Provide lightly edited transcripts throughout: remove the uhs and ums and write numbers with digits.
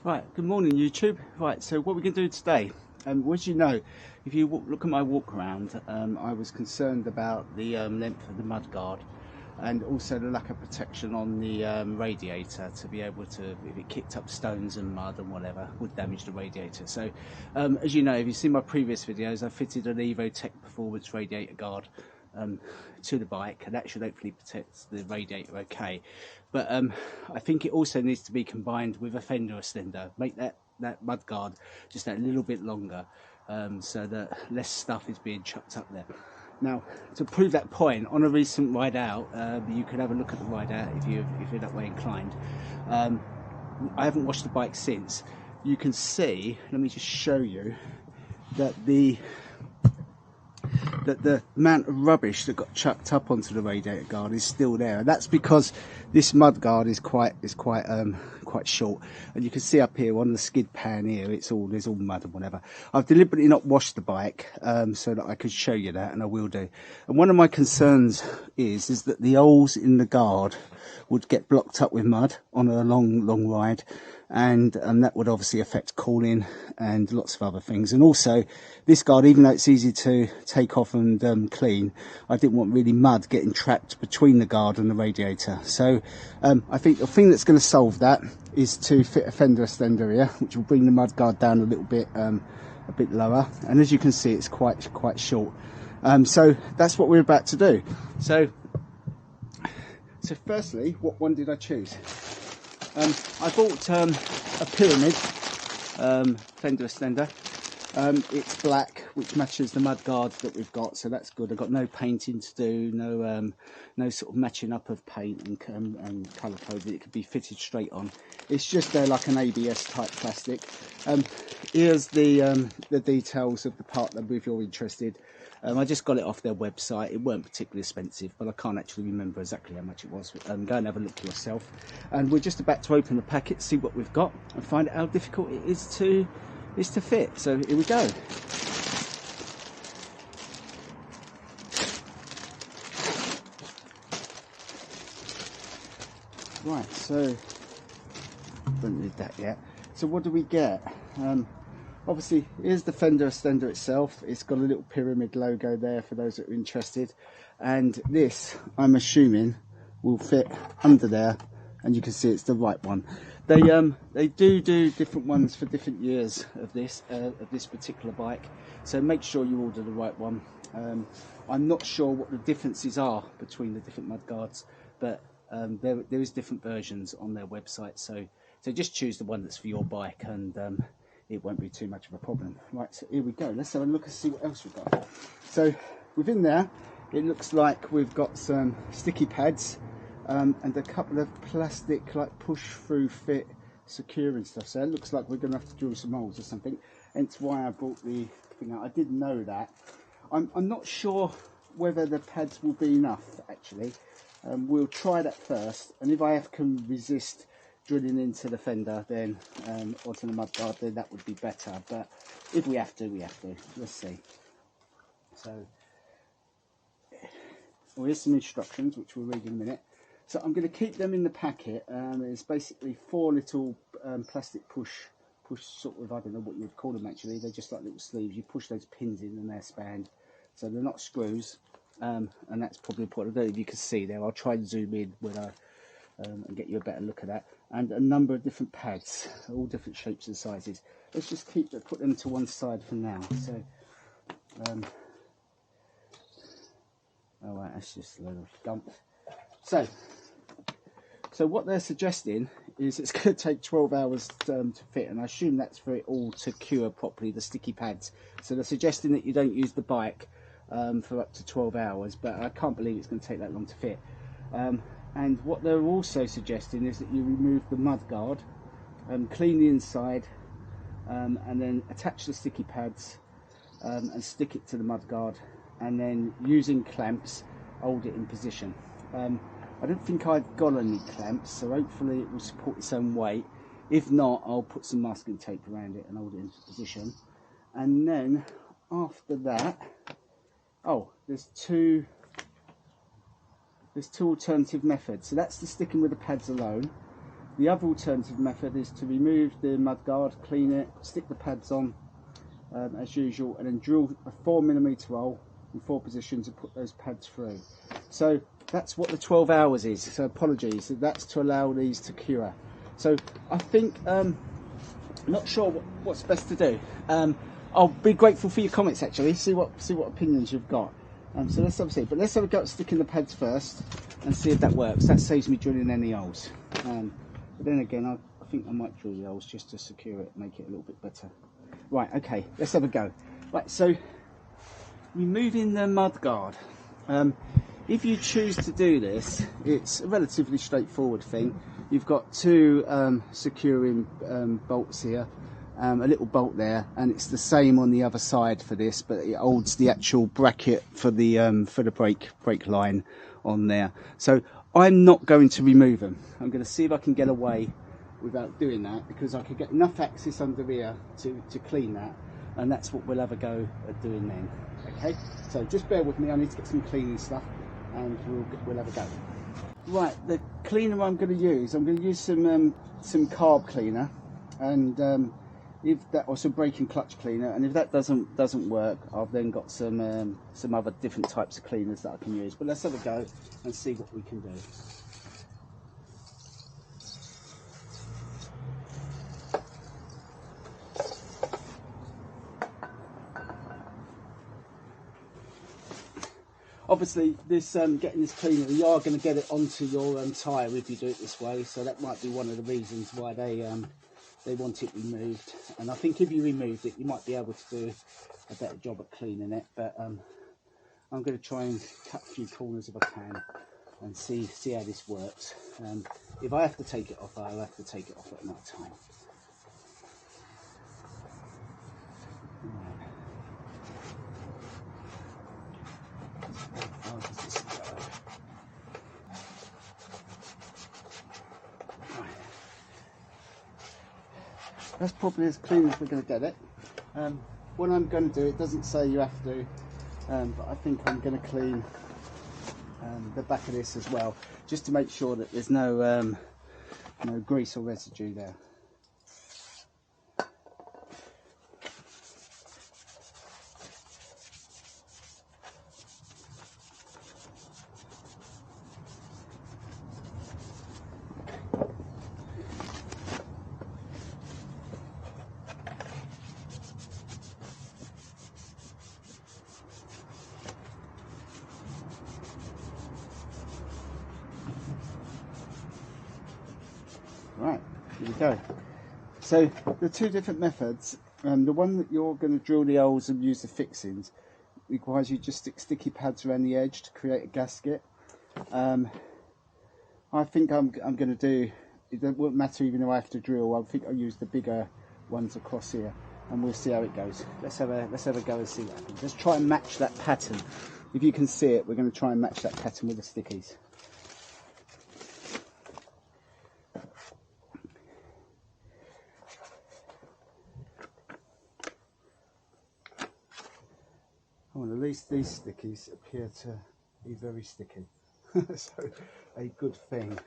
Right, good morning YouTube. Right, so what we're going to do today, as you know, if you look at my walk around, I was concerned about the length of the mudguard and also the lack of protection on the radiator to be able to, if it kicked up stones and mud and whatever, would damage the radiator. So as you know, if you've seen my previous videos, I fitted an EvoTech Performance radiator guard to the bike, and that should hopefully protect the radiator okay. But I think it also needs to be combined with a Fender extender, make that mudguard just a little bit longer, so that less stuff is being chucked up there. Now, to prove that point, on a recent ride out, you can have a look at the ride out if you're that way inclined. I haven't washed the bike since. You can see, let me just show you, that the amount of rubbish that got chucked up onto the radiator guard is still there, and that's because this mud guard is quite short. And you can see up here on the skid pan here, there's all mud and whatever. I've deliberately not washed the bike so that I could show you that, and I will do. And one of my concerns is that the holes in the guard would get blocked up with mud on a long ride, and that would obviously affect cooling and lots of other things. And also this guard, even though it's easy to take off and clean, I didn't want really mud getting trapped between the guard and the radiator. So I think the thing that's going to solve that is to fit a Fender extender here, which will bring the mud guard down a little bit, a bit lower. And as you can see, it's quite short. So that's what we're about to do. So firstly, what one did I choose? I bought a pyramid Fender extender. It's black, which matches the mud guard that we've got, so that's good. I've got no painting to do, no sort of matching up of paint and colour code. It could be fitted straight on. It's just like an ABS type plastic. Here's the details of the part that if you're interested. I just got it off their website. It weren't particularly expensive, but I can't actually remember exactly how much it was. Go and have a look yourself. And we're just about to open the packet, see what we've got, and find out how difficult it is to fit. So here we go. Right, so don't need that yet. So what do we get? Obviously, here's the Fender extender itself. It's got a little pyramid logo there for those that are interested. And this, I'm assuming, will fit under there. And you can see it's the right one. They do different ones for different years of this particular bike. So make sure you order the right one. I'm not sure what the differences are between the different mudguards, but there is different versions on their website. So just choose the one that's for your bike, and it won't be too much of a problem. Right, so here we go. Let's have a look and see what else we've got. So within there, it looks like we've got some sticky pads and a couple of plastic like push-through fit securing stuff. So it looks like we're going to have to drill some holes or something. Hence why I brought the thing out. I didn't know that. I'm not sure whether the pads will be enough actually. We'll try that first, and if I can resist drilling into the fender then onto the mudguard, then that would be better. But if we have to, we have to. Let's see. So well, here's some instructions which we'll read in a minute. So I'm going to keep them in the packet. It's basically 4 little plastic push sort of, I don't know what you would call them actually. They're just like little sleeves. You push those pins in and they're spanned, so they're not screws. And that's probably important. I don't know if you can see there. I'll try and zoom in when I and get you a better look at that. And a number of different pads, all different shapes and sizes. Let's just put them to one side for now. So, oh right, that's just a load of dump. So what they're suggesting is it's going to take 12 hours to fit, and I assume that's for it all to cure properly, the sticky pads. So they're suggesting that you don't use the bike for up to 12 hours, but I can't believe it's going to take that long to fit. And what they're also suggesting is that you remove the mud guard, clean the inside, and then attach the sticky pads and stick it to the mud guard, and then using clamps hold it in position. I don't think I've got any clamps, so hopefully it will support its own weight. If not, I'll put some masking tape around it and hold it into position. And then after that, oh, there's two alternative methods. So that's the sticking with the pads alone, The other alternative method is to remove the mudguard, clean it, stick the pads on as usual, and then drill a 4mm hole in 4 positions and put those pads through. So that's what the 12 hours is. So apologies, that's to allow these to cure. So I think, not sure what's best to do. I'll be grateful for your comments actually, see what opinions you've got. So let's have a see, but let's have a go at sticking the pads first and see if that works. That saves me drilling any holes. But then again, I think I might drill the holes just to secure it, make it a little bit better. Right, okay, let's have a go. Right, so removing the mudguard. If you choose to do this, it's a relatively straightforward thing. You've got 2 securing bolts here, a little bolt there, and it's the same on the other side for this, but it holds the actual bracket for the brake line on there. So I'm not going to remove them. I'm going to see if I can get away without doing that, because I could get enough access under here to clean that, and that's what we'll have a go at doing then. Okay, so just bear with me, I need to get some cleaning stuff and we'll have a go. Right, the cleaner I'm going to use some carb cleaner, and if that, or some brake and clutch cleaner, and if that doesn't work, I've then got some other different types of cleaners that I can use. But let's have a go and see what we can do. Obviously, this getting this cleaner, you are going to get it onto your tyre if you do it this way, so that might be one of the reasons why they want it removed. And I think if you removed it, you might be able to do a better job at cleaning it. But I'm going to try and cut a few corners if I can and see how this works. If I have to take it off, I'll have to take it off at night time. That's probably as clean as we're going to get it. What I'm going to do, it doesn't say you have to, but I think I'm going to clean the back of this as well, just to make sure that there's no grease or residue there. Right, here we go. So the 2 different methods, the one that you're going to drill the holes and use the fixings requires you just stick sticky pads around the edge to create a gasket. I think I'm going to do, it won't matter even though I have to drill, I think I'll use the bigger ones across here and we'll see how it goes. Let's have a go and see what happens. Let's try and match that pattern. If you can see it, we're going to try and match that pattern with the stickies. Well, at least these stickies appear to be very sticky, so a good thing.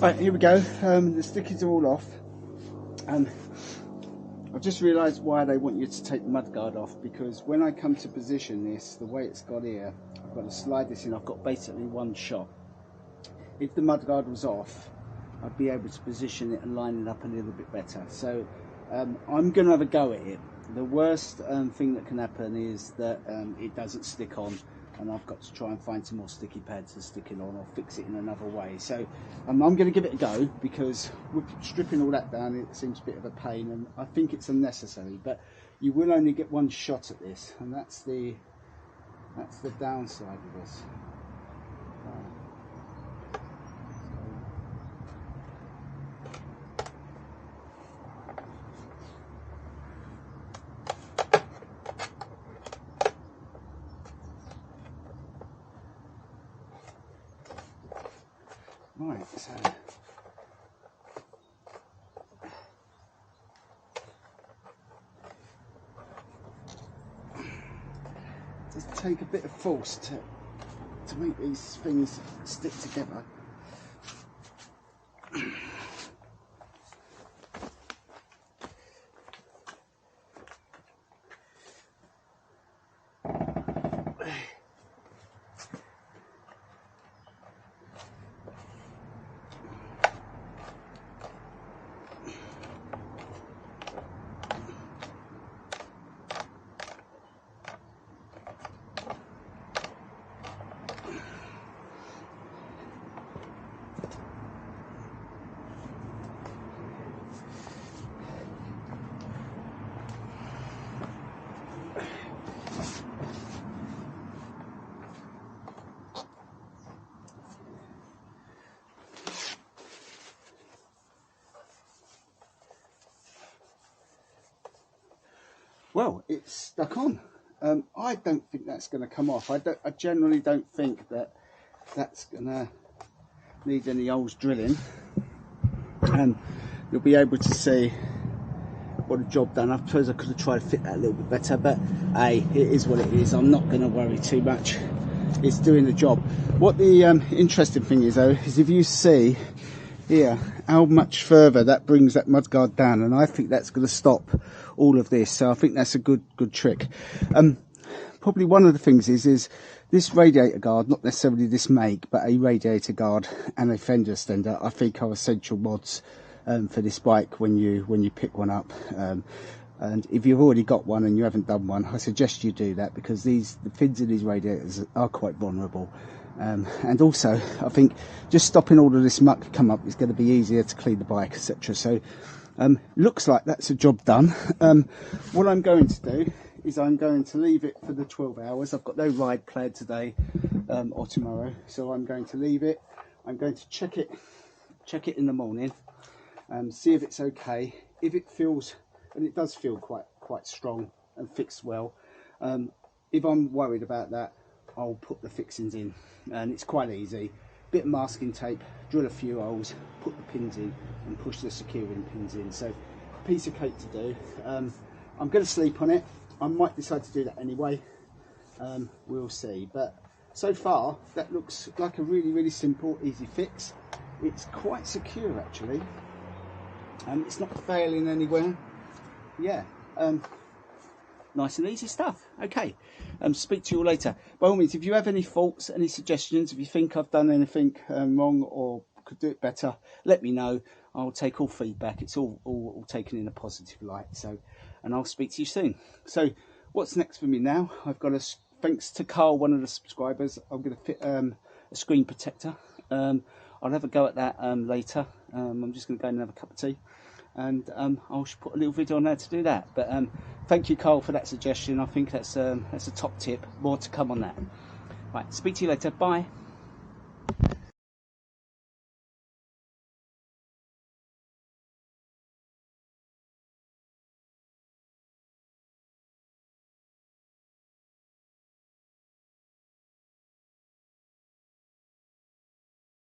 Right, here we go. The stickies are all off. I've just realised why they want you to take the mudguard off, because when I come to position this, the way it's got here, I've got to slide this in. I've got basically one shot. If the mudguard was off, I'd be able to position it and line it up a little bit better. So I'm going to have a go at it. The worst thing that can happen is that it doesn't stick on, and I've got to try and find some more sticky pads to stick it on or fix it in another way. So I'm going to give it a go, because with stripping all that down, it seems a bit of a pain, and I think it's unnecessary. But you will only get one shot at this, and that's the downside of this. Right, so does take a bit of force to make these things stick together. Well, it's stuck on. I don't think that's going to come off. I generally don't think that's going to need any holes drilling. And you'll be able to see what a job done. I suppose I could have tried to fit that a little bit better, but hey, it is what it is. I'm not going to worry too much. It's doing the job. What the interesting thing is though, is if you see here how much further that brings that mudguard down, and I think that's going to stop all of this. So I think that's a good trick. Probably one of the things is this radiator guard, not necessarily this make, but a radiator guard and a fender extender, I think are essential mods for this bike when you pick one up. And if you've already got one and you haven't done one, I suggest you do that, because the fins in these radiators are quite vulnerable. And also, I think just stopping all of this muck come up is going to be easier to clean the bike, etc. So, looks like that's a job done. What I'm going to do is I'm going to leave it for the 12 hours. I've got no ride planned today or tomorrow, so I'm going to leave it. I'm going to check it in the morning, see if it's okay. If it feels, and it does feel quite strong and fixed well, if I'm worried about that, I'll put the fixings in, and it's quite easy. Bit of masking tape, drill a few holes, put the pins in and push the securing pins in. So piece of cake to do. I'm going to sleep on it. I might decide to do that anyway. We'll see, but so far that looks like a really simple, easy fix. It's quite secure actually, and it's not failing anywhere. Yeah, nice and easy stuff. Okay, speak to you all later. By all means, if you have any thoughts, any suggestions, if you think I've done anything wrong or could do it better, let me know. I'll take all feedback. It's all taken in a positive light. So, and I'll speak to you soon. So what's next for me now? I've got thanks to Carl, one of the subscribers, I'm going to fit a screen protector. I'll have a go at that later. I'm just going to go and have a cup of tea, and I'll put a little video on there to do that. But thank you, Carl, for that suggestion. I think that's a top tip. More to come on that. Right, speak to you later. Bye.